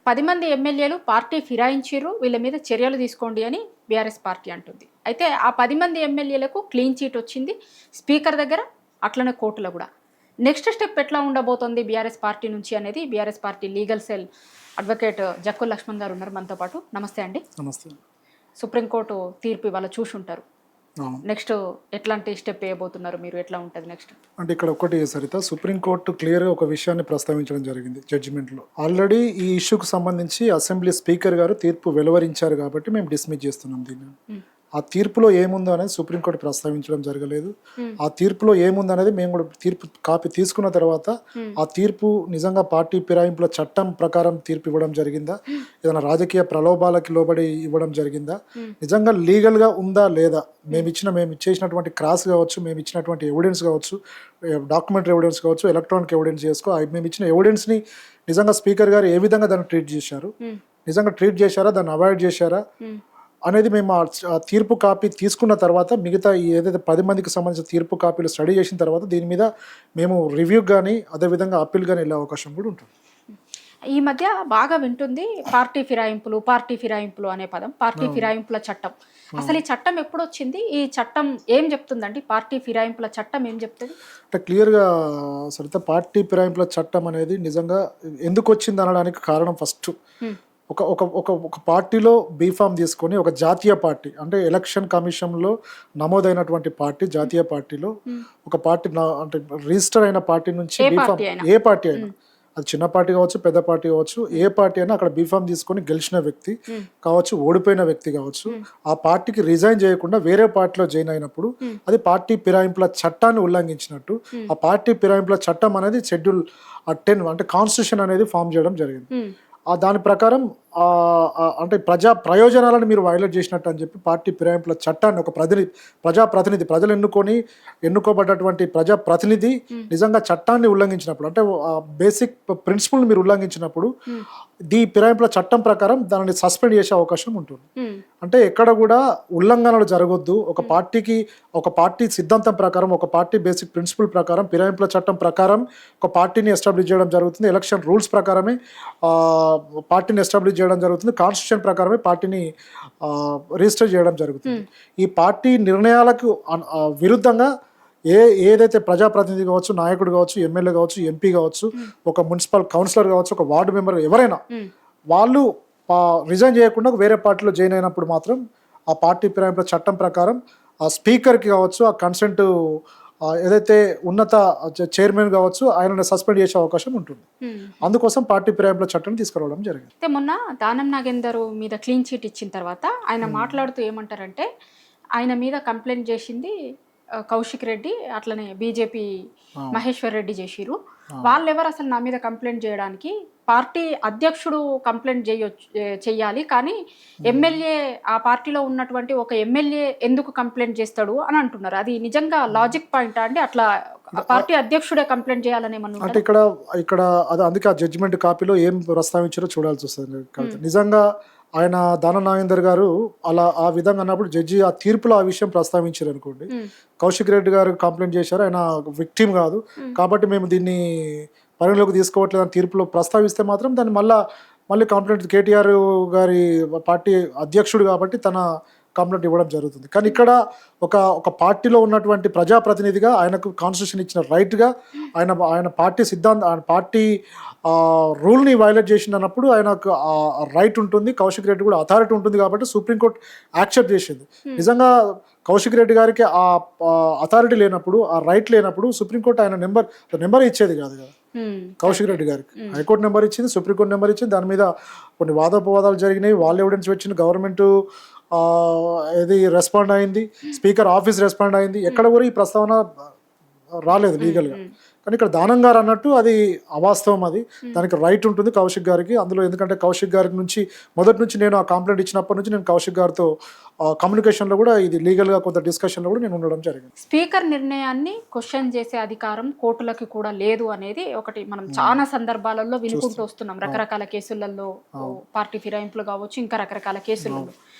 10 మంది ఎమ్మెల్యేలు పార్టీ ఫిరాయించిర్రు, వీళ్ళ మీద చర్యలు తీసుకోండి అని బీఆర్ఎస్ పార్టీ అంటుంది. అయితే ఆ 10 మంది ఎమ్మెల్యేలకు క్లీన్ చీట్ వచ్చింది. స్పీకర్ దగ్గర, అట్లనే కోర్టులో కూడా. నెక్స్ట్ స్టెప్ ఎట్లా ఉండబోతోంది బీఆర్ఎస్ పార్టీ నుంచి అనేది BRS party legal cell advocate Jakkula Lakshman గారు ఉన్నారు మనతో పాటు. నమస్తే అండి. నమస్తే. సుప్రీంకోర్టు తీర్పు ఇవాళ చూసుంటారు. నెక్స్ట్ ఎట్లాంటి స్టెప్ వేయబోతున్నారు మీరు? ఎట్లా ఉంటుంది నెక్స్ట్? అంటే ఇక్కడ ఒకటి సరిత, సుప్రీంకోర్టు క్లియర్గా ఒక విషయాన్ని ప్రస్తావించడం జరిగింది జడ్జిమెంట్లో. ఆల్రెడీ ఈ ఇష్యూకు సంబంధించి అసెంబ్లీ స్పీకర్ గారు తీర్పు వెలువరించారు కాబట్టి మేము డిస్మిస్ చేస్తున్నాం దీన్ని. ఆ తీర్పులో ఏముందో అనేది సుప్రీంకోర్టు ప్రస్తావించడం జరగలేదు. ఆ తీర్పులో ఏముంది అనేది మేము కూడా తీర్పు కాపీ తీసుకున్న తర్వాత ఆ తీర్పు నిజంగా పార్టీ ఫిరాయింపుల చట్టం ప్రకారం తీర్పు ఇవ్వడం జరిగిందా, ఏదైనా రాజకీయ ప్రలోభాలకి లోబడి ఇవ్వడం జరిగిందా, నిజంగా లీగల్గా ఉందా లేదా, మేము ఇచ్చేసినటువంటి క్రాస్ కావచ్చు, మేము ఇచ్చినటువంటి ఎవిడెన్స్ కావచ్చు, డాక్యుమెంటరీ ఎవిడెన్స్ కావచ్చు, ఎలక్ట్రానిక్ ఎవిడెన్స్ మేము ఇచ్చిన ఎవిడెన్స్ని నిజంగా స్పీకర్ గారు ఏ విధంగా దాన్ని ట్రీట్ చేశారు, నిజంగా ట్రీట్ చేశారా, దాన్ని అవాయిడ్ చేశారా అనేది మేము ఆ తీర్పు కాపీ తీసుకున్న తర్వాత మిగతా ఏదైతే 10 మందికి సంబంధించిన తీర్పు కాపీలు స్టడీ చేసిన తర్వాత దీని మీద మేము రివ్యూ కానీ అదేవిధంగా అప్పీల్ కానీ వెళ్ళే అవకాశం కూడా ఉంటుంది. ఈ మధ్య బాగా వింటుంది పార్టీ ఫిరాయింపులు అనే పదం. పార్టీ ఫిరాయింపుల చట్టం, అసలు ఈ చట్టం ఎప్పుడు వచ్చింది? ఈ చట్టం ఏం చెప్తుందండి? పార్టీ ఫిరాయింపుల చట్టం ఏం చెప్తుంది అంటే క్లియర్గా సరిత, పార్టీ ఫిరాయింపుల చట్టం అనేది నిజంగా ఎందుకు వచ్చింది అనడానికి కారణం ఫస్ట్ ఒక పార్టీలో బీఫామ్ తీసుకొని ఒక జాతీయ పార్టీ అంటే ఎలక్షన్ కమిషన్లో నమోదైనటువంటి పార్టీ, జాతీయ పార్టీలో ఒక పార్టీ అంటే రిజిస్టర్ అయిన పార్టీ నుంచి బీఫామ్, ఏ పార్టీ అయినా, అది చిన్న పార్టీ కావచ్చు, పెద్ద పార్టీ కావచ్చు, ఏ పార్టీ అయినా అక్కడ బీఫామ్ తీసుకొని గెలిచిన వ్యక్తి కావచ్చు, ఓడిపోయిన వ్యక్తి కావచ్చు, ఆ పార్టీకి రిజైన్ చేయకుండా వేరే పార్టీలో జాయిన్ అయినప్పుడు అది పార్టీ ఫిరాయింపుల చట్టాన్ని ఉల్లంఘించినట్టు. ఆ పార్టీ ఫిరాయింపుల చట్టం అనేది షెడ్యూల్ 10 అంటే కాన్స్టిట్యూషన్ అనేది ఫామ్ చేయడం జరిగింది. దాని ప్రకారం అంటే ప్రయోజనాలను మీరు వైలేట్ చేసినట్టు అని చెప్పి పార్టీ ఫిరాయింపుల చట్టాన్ని ఒక ప్రజాప్రతినిధి, ప్రజలు ఎన్నుకోబడ్డటువంటి ప్రజాప్రతినిధి నిజంగా చట్టాన్ని ఉల్లంఘించినప్పుడు, అంటే బేసిక్ ప్రిన్సిపల్ని మీరు ఉల్లంఘించినప్పుడు ఈ ఫిరాయింపుల చట్టం ప్రకారం దానిని సస్పెండ్ చేసే అవకాశం ఉంటుంది. అంటే ఎక్కడ కూడా ఉల్లంఘనలు జరగొద్దు. ఒక పార్టీ సిద్ధాంతం ప్రకారం, ఒక పార్టీ బేసిక్ ప్రిన్సిపల్ ప్రకారం, ఫిరాయింపుల చట్టం ప్రకారం ఒక పార్టీని ఎస్టాబ్లిష్ చేయడం జరుగుతుంది. ఎలక్షన్ రూల్స్ ప్రకారమే పార్టీని ఎస్టాబ్లిష్ చేయడం జరుగుతుంది. కాన్స్టిట్యూషన్ ప్రకారమే పార్టీని రిజిస్టర్ చేయడం జరుగుతుంది. ఈ పార్టీ నిర్ణయాలకు విరుద్ధంగా ఏదైతే ప్రజాప్రతినిధి కావచ్చు, నాయకుడు కావచ్చు, ఎమ్మెల్యే కావచ్చు, ఎంపీ కావచ్చు, ఒక మున్సిపల్ కౌన్సిలర్ కావచ్చు, ఒక వార్డు మెంబర్ ఎవరైనా వాళ్ళు రిజైన్ చేయకుండా వేరే పార్టీలో జాయిన్ అయినప్పుడు మాత్రం ఆ పార్టీ ఫిరాయింపుల చట్టం ప్రకారం ఆ స్పీకర్కి కావచ్చు, ఆ కన్సెంట్ ఏదైతే ఉన్నత చైర్మన్ కావచ్చు, ఆయన సస్పెండ్ చేసే అవకాశం ఉంటుంది. అందుకోసం పార్టీ ఫిరాయింపుల చట్టం తీసుకురావడం జరిగింది. అయితే మొన్న దానం నాగేందర్ మీద క్లీన్ చీట్ ఇచ్చిన తర్వాత ఆయన మాట్లాడుతూ ఏమంటారంటే, ఆయన మీద కంప్లైంట్ చేసింది కౌశిక్ రెడ్డి, అట్లనే బీజేపీ మహేశ్వర్ రెడ్డి చేసిరు. వాళ్ళెవరు అసలు నా మీద కంప్లైంట్ చేయడానికి? పార్టీ అధ్యక్షుడు కంప్లైంట్ చెయ్యాలి, కానీ ఎమ్మెల్యే, ఆ పార్టీలో ఉన్నటువంటి ఒక ఎమ్మెల్యే ఎందుకు కంప్లైంట్ చేస్తాడు అని అంటున్నారు. అది నిజంగా లాజిక్ పాయింటా అండి? అట్లా పార్టీ అధ్యక్షుడే కంప్లైంట్ చేయాలని అంటే ఇక్కడ అది అందుకే ఆ జడ్జిమెంట్ కాపీలో ఏం ప్రస్తావించారో చూడాల్సి వస్తుంది. నిజంగా ఆయన దానం నాగేందర్ గారు అలా ఆ విధంగా అన్నప్పుడు జడ్జి ఆ తీర్పులో ఆ విషయం ప్రస్తావించారు అనుకోండి. కౌశిక్ రెడ్డి గారు కంప్లైంట్ చేశారు, ఆయన విక్టిమ్ కాదు కాబట్టి మేము దీన్ని పరిగణలోకి తీసుకోవట్లేదు అని తీర్పులో ప్రస్తావిస్తే మాత్రం దాన్ని మళ్ళీ కంప్లైంట్ కేటీఆర్ గారి పార్టీ అధ్యక్షుడు కాబట్టి తన కంప్లైంట్ ఇవ్వడం జరుగుతుంది. కానీ ఇక్కడ ఒక పార్టీలో ఉన్నటువంటి ప్రజాప్రతినిధిగా ఆయనకు కాన్స్టిట్యూషన్ ఇచ్చిన రైట్గా ఆయన పార్టీ ఆయన పార్టీ రూల్ని వైలేట్ చేసినప్పుడు ఆయనకు రైట్ ఉంటుంది. కౌశిక్ రెడ్డి కూడా అథారిటీ ఉంటుంది కాబట్టి సుప్రీంకోర్టు యాక్సెప్ట్ చేసింది. నిజంగా కౌశిక్ రెడ్డి గారికి ఆ అథారిటీ లేనప్పుడు, ఆ రైట్ లేనప్పుడు సుప్రీంకోర్టు ఆయన నెంబర్ ఇచ్చేది కాదు కదా. కౌశిక్ రెడ్డి గారికి హైకోర్టు నెంబర్ ఇచ్చింది, సుప్రీంకోర్టు నెంబర్ ఇచ్చింది. దాని మీద కొన్ని వాదోపవాదాలు జరిగినాయి, వాళ్ళు ఎవిడెన్స్ వచ్చింది, గవర్నమెంట్ ఇది రెస్పాండ్ అయింది, స్పీకర్ ఆఫీస్ రెస్పాండ్ అయింది. ఎక్కడ కూడా ఈ ప్రస్తావన రాలేదు లీగల్గా. కానీ ఇక్కడ దానం గారు అన్నట్టు అది అవాస్తవం. అది దానికి రైట్ ఉంటుంది కౌశిక్ గారికి అందులో. ఎందుకంటే కౌశిక్ గారి నుంచి మొదటి నుంచి నేను ఆ కంప్లైంట్ ఇచ్చినప్పటి నుంచి నేను కౌశిక్ గారితో కమ్యూనికేషన్లో కూడా, ఇది లీగల్గా కొంత డిస్కషన్లో కూడా నేను ఉండడం జరిగింది. స్పీకర్ నిర్ణయాన్ని క్వశ్చన్ చేసే అధికారం కోర్టులకి కూడా లేదు అనేది ఒకటి మనం చాలా సందర్భాలలో వినుకుంటూ వస్తున్నాం. రకరకాల కేసులలో, పార్టీ ఫిరాయింపులు కావచ్చు, ఇంకా రకరకాల కేసులలో.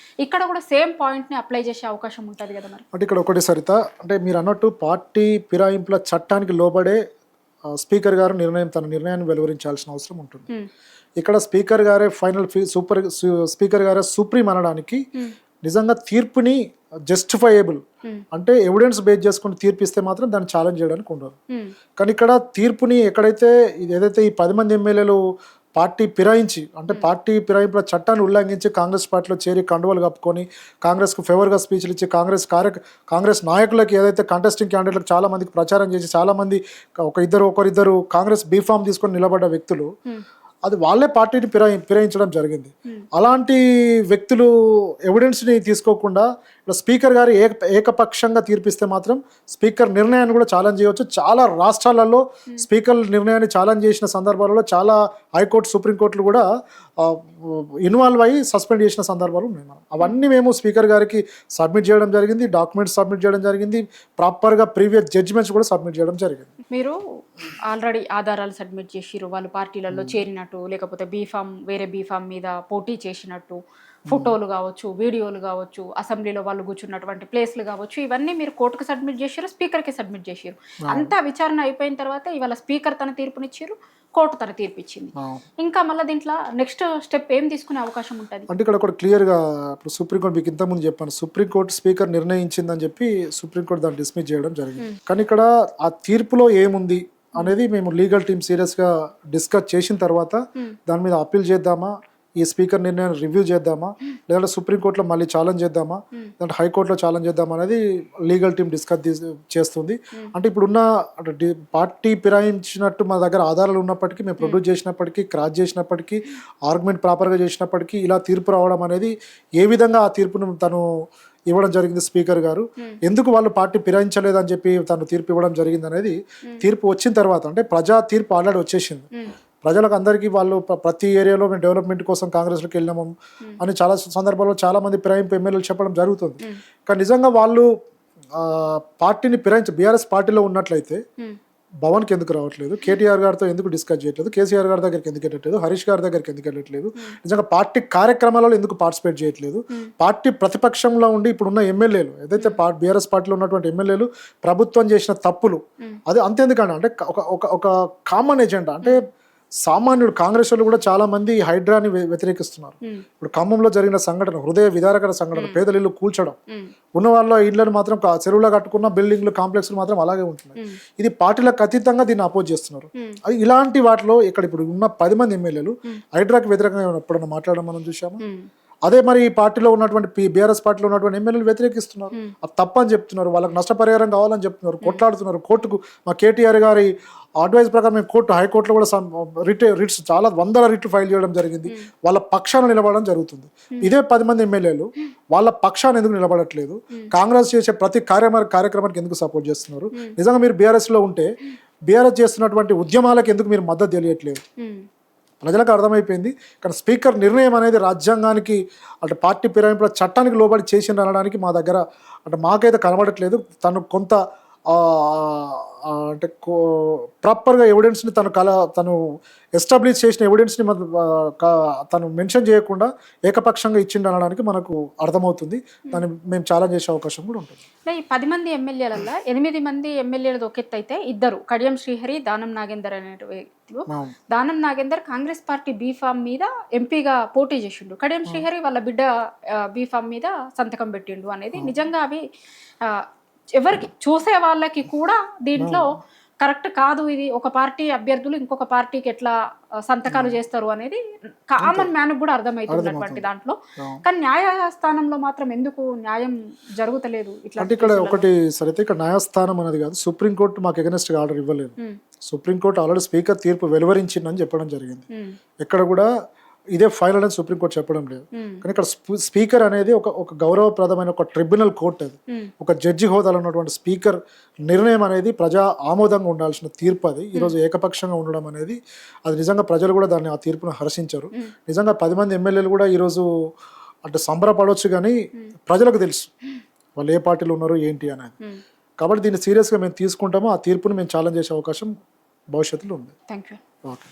ఇక్కడ కూడా సేమ్ పాయింట్ని అప్లై చేసే అవకాశం ఉంటుంది కదా మరి? అంటే ఇక్కడ ఒకటి సరిత, అంటే మీరు అన్నట్టు పార్టీ ఫిరాయింపుల చట్టానికి లోబడే స్పీకర్ గారు తన నిర్ణయాన్ని వెలువరించాల్సిన అవసరం ఉంటుంది. ఇక్కడ స్పీకర్ గారే ఫైనల్ స్పీకర్ గారే సుప్రీం అనడానికి నిజంగా తీర్పుని జస్టిఫైయబుల్ అంటే ఎవిడెన్స్ బేస్ చేసుకుని తీర్పు ఇస్తే మాత్రం దాన్ని ఛాలెంజ్ చేయడానికి ఉండదు. కానీ ఇక్కడ తీర్పుని ఎక్కడైతే ఏదైతే ఈ 10 మంది ఎమ్మెల్యేలు పార్టీ ఫిరాయించి అంటే పార్టీ ఫిరాయింపుల చట్టాన్ని ఉల్లంఘించి కాంగ్రెస్ పార్టీలో చేరి కండువలు కప్పుకొని కాంగ్రెస్కు ఫేవర్గా స్పీచ్లు ఇచ్చి కాంగ్రెస్ నాయకులకి ఏదైతే కంటెస్టింగ్ క్యాండిడేట్లకు చాలా మందికి ప్రచారం చేసి చాలా మంది ఒకరిద్దరు కాంగ్రెస్ బీఫామ్ తీసుకొని నిలబడ్డ వ్యక్తులు అది వాళ్ళే పార్టీని ఫిరాయించడం జరిగింది. అలాంటి వ్యక్తులు ఎవిడెన్స్ని తీసుకోకుండా ఇప్పుడు స్పీకర్ గారు ఏకపక్షంగా తీర్పిస్తే మాత్రం స్పీకర్ నిర్ణయాన్ని కూడా ఛాలెంజ్ చేయవచ్చు. చాలా రాష్ట్రాలలో స్పీకర్ నిర్ణయాన్ని ఛాలెంజ్ చేసిన సందర్భాలలో చాలా హైకోర్టు సుప్రీంకోర్టులు కూడా ఇన్వాల్వ్ అయ్యి సస్పెండ్ చేసిన సందర్భాలు ఉన్నాయి. అవన్నీ మేము స్పీకర్ గారికి సబ్మిట్ చేయడం జరిగింది, డాక్యుమెంట్స్ సబ్మిట్ చేయడం జరిగింది, ప్రాపర్గా ప్రీవియస్ జడ్జిమెంట్స్ కూడా సబ్మిట్ చేయడం జరిగింది. మీరు ఆల్రెడీ ఆధారాలు సబ్మిట్ చేసిరు, వాళ్ళు పార్టీలలో చేరినట్టు లేకపోతే వేరే బీఫామ్ మీద పోటీ చేసినట్టు ఫోటోలు కావచ్చు, వీడియోలు కావచ్చు, అసెంబ్లీలో వాళ్ళు కూర్చున్నటువంటి ప్లేస్లు కావచ్చు, ఇవన్నీ మీరు కోర్టుకు సబ్మిట్ చేసారు, స్పీకర్కి సబ్మిట్ చేసారు. అంతా విచారణ అయిపోయిన తర్వాత ఇవాళ స్పీకర్ తన తీర్పునిచ్చారు, కోర్టు తన తీర్పు ఇచ్చింది. ఇంకా మళ్ళీ దీంట్లో నెక్స్ట్ స్టెప్ ఏం తీసుకునే అవకాశం ఉంటుంది అంటే ఇక్కడ ఒకటి క్లియర్గా ఇప్పుడు సుప్రీంకోర్టు మీకు ఇంతకుముందు చెప్పాను, సుప్రీంకోర్టు స్పీకర్ నిర్ణయించిందని చెప్పి సుప్రీంకోర్టు దాన్ని డిస్మిస్ చేయడం జరిగింది. కానీ ఇక్కడ ఆ తీర్పులో ఏముంది అనేది మేము లీగల్ టీమ్ సీరియస్గా డిస్కస్ చేసిన తర్వాత దాని మీద అప్పీల్ చేద్దామా, ఈ స్పీకర్ నిర్ణయాన్ని రివ్యూ చేద్దామా, లేదంటే సుప్రీంకోర్టులో మళ్ళీ ఛాలెంజ్ చేద్దామా, లేదంటే హైకోర్టులో ఛాలెంజ్ చేద్దామా అనేది లీగల్ టీమ్ డిస్కస్ చేస్తుంది. అంటే ఇప్పుడున్న పార్టీ ఫిరాయించినట్టు మా దగ్గర ఆధారాలు ఉన్నప్పటికీ, మేము ప్రొడ్యూస్ చేసినప్పటికీ, క్రాస్ చేసినప్పటికీ, ఆర్గ్యుమెంట్ ప్రాపర్గా చేసినప్పటికీ ఇలా తీర్పు రావడం అనేది ఏ విధంగా ఆ తీర్పును తను ఇవ్వడం జరిగింది స్పీకర్ గారు, ఎందుకు వాళ్ళు పార్టీ ఫిరాయించలేదని చెప్పి తను తీర్పు ఇవ్వడం జరిగింది అనేది తీర్పు వచ్చిన తర్వాత, అంటే ప్రజా తీర్పు ఆల్రెడీ వచ్చేసింది. ప్రజలకు అందరికీ వాళ్ళు ప్రతి ఏరియాలో మేము డెవలప్మెంట్ కోసం కాంగ్రెస్లోకి వెళ్ళినాము అని చాలా సందర్భాల్లో చాలా మంది ఫిరాయింపు ఎమ్మెల్యేలు చెప్పడం జరుగుతుంది. కానీ నిజంగా వాళ్ళు పార్టీని బీఆర్ఎస్ పార్టీలో ఉన్నట్లయితే భవన్కి ఎందుకు రావట్లేదు, కేటీఆర్ గారితో ఎందుకు డిస్కస్ చేయట్లేదు, కేసీఆర్ గారి దగ్గరికి ఎందుకు వెళ్ళట్లేదు, హరీష్ గారి దగ్గరికి ఎందుకు వెళ్ళట్లేదు, నిజంగా పార్టీ కార్యక్రమాలలో ఎందుకు పార్టిసిపేట్ చేయట్లేదు, పార్టీ ప్రతిపక్షంలో ఉండి ఇప్పుడున్న ఎమ్మెల్యేలు ఏదైతే బీఆర్ఎస్ పార్టీలో ఉన్నటువంటి ఎమ్మెల్యేలు ప్రభుత్వం చేసిన తప్పులు అది అంతేందుకండి అంటే ఒక కామన్ ఎజెండా అంటే సామాన్యుడు కాంగ్రెస్ వాళ్ళు కూడా చాలా మంది హైడ్రాని వ్యతిరేకిస్తున్నారు. ఇప్పుడు ఖమ్మంలో జరిగిన సంఘటన హృదయ విదారకర సంఘటన, పేదల ఇల్లు కూల్చడం, ఉన్న వాళ్ళ ఇళ్లను మాత్రం చెరువులో కట్టుకున్న బిల్డింగ్లు కాంప్లెక్స్లు మాత్రం అలాగే ఉంటున్నాయి. ఇది పార్టీలకు అతీతంగా దీన్ని అపోజ్ చేస్తున్నారు. అది ఇలాంటి వాటిలో ఇక్కడ ఇప్పుడు ఉన్న 10 మంది ఎమ్మెల్యేలు హైడ్రాకి వ్యతిరేకంగా ఎప్పుడన్నా మాట్లాడడం మనం చూసాము. అదే మరి ఈ పార్టీలో ఉన్నటువంటి బీఆర్ఎస్ పార్టీలో ఉన్నటువంటి ఎమ్మెల్యేలు వ్యతిరేకిస్తున్నారు, అది తప్పని చెప్తున్నారు, వాళ్ళకి నష్టపరిహారం కావాలని చెప్తున్నారు, కొట్లాడుతున్నారు. కోర్టుకు మా కేటీఆర్ గారి అడ్వైజ్ ప్రకారం మేము హైకోర్టులో కూడా రిట్స్ చాలా 100 రిట్లు ఫైల్ చేయడం జరిగింది, వాళ్ళ పక్షాన నిలబడడం జరుగుతుంది. ఇదే 10 మంది ఎమ్మెల్యేలు వాళ్ళ పక్షాన్ని ఎందుకు నిలబడట్లేదు, కాంగ్రెస్ చేసే ప్రతి కార్యక్రమానికి ఎందుకు సపోర్ట్ చేస్తున్నారు? నిజంగా మీరు బీఆర్ఎస్లో ఉంటే బీఆర్ఎస్ చేస్తున్నటువంటి ఉద్యమాలకు ఎందుకు మీరు మద్దతు తెలియట్లేదు? ప్రజలకు అర్థమైపోయింది. కానీ స్పీకర్ నిర్ణయం అనేది రాజ్యాంగానికి అంటే పార్టీ ఫిరాయింపుల చట్టానికి లోబడి చేసింది అనడానికి మా దగ్గర అంటే మాకైతే కనబడట్లేదు. తను కొంత అంటే ప్రాపర్గా ఎవిడెన్స్ని తను ఎస్టాబ్లిష్ చేసిన ఎవిడెన్స్ని తను మెన్షన్ చేయకుండా ఏకపక్షంగా ఇచ్చిండు అనడానికి మనకు అర్థమవుతుంది. దాన్ని మేము ఛాలెంజ్ చేసే అవకాశం కూడా ఉంటుంది. ఈ 10 మంది ఎమ్మెల్యేలలో 8 మంది ఎమ్మెల్యేలు ఒకెత్తి అయితే 2 కడియం శ్రీహరి, దానం నాగేందర్ అనే వ్యక్తులు. దానం నాగేందర్ కాంగ్రెస్ పార్టీ బీఫామ్ మీద ఎంపీగా పోటీ చేసిండు, కడియం శ్రీహరి వాళ్ళ బిడ్డ బీఫామ్ మీద సంతకం పెట్టిండు అనేది నిజంగా అవి ఎవరికి చూసే వాళ్ళకి కూడా దీంట్లో కరెక్ట్ కాదు. ఇది ఒక పార్టీ అభ్యర్థులు ఇంకొక పార్టీకి ఎట్లా సంతకాలు చేస్తారు అనేది కామన్ మ్యాన్ కూడా అర్థమవుతున్నటువంటి దాంట్లో. కానీ న్యాయస్థానంలో మాత్రం ఎందుకు న్యాయం జరుగుతలేదు? ఇట్లా అంటే ఇక్కడ ఒకటి సరైతే ఇక్కడ న్యాయస్థానం అనేది కాదు, సుప్రీంకోర్టు మాకు ఎగనెస్ట్గా ఆర్డర్ ఇవ్వలేదు. సుప్రీంకోర్టు ఆల్రెడీ స్పీకర్ తీర్పు వెలువరించిందని చెప్పడం జరిగింది. ఎక్కడ కూడా ఇదే ఫైనల్ అని సుప్రీంకోర్టు చెప్పడం లేదు. కానీ ఇక్కడ స్పీకర్ అనేది ఒక గౌరవప్రదమైన ఒక ట్రిబ్యునల్ కోర్టు, అది ఒక జడ్జి హోదాలో ఉన్నటువంటి స్పీకర్ నిర్ణయం అనేది ప్రజా ఆమోదంగా ఉండాల్సిన తీర్పు. అది ఈరోజు ఏకపక్షంగా ఉండడం అనేది అది నిజంగా ప్రజలు కూడా దాన్ని ఆ తీర్పును హర్షించారు. నిజంగా 10 మంది ఎమ్మెల్యేలు కూడా ఈరోజు అంటే సంబరపడవచ్చు, కానీ ప్రజలకు తెలుసు వాళ్ళు ఏ పార్టీలో ఉన్నారు ఏంటి అనేది. కాబట్టి దీన్ని సీరియస్గా మేము తీసుకుంటామో ఆ తీర్పును మేము ఛాలెంజ్ చేసే అవకాశం భవిష్యత్తులో ఉంది. Thank you. ఓకే.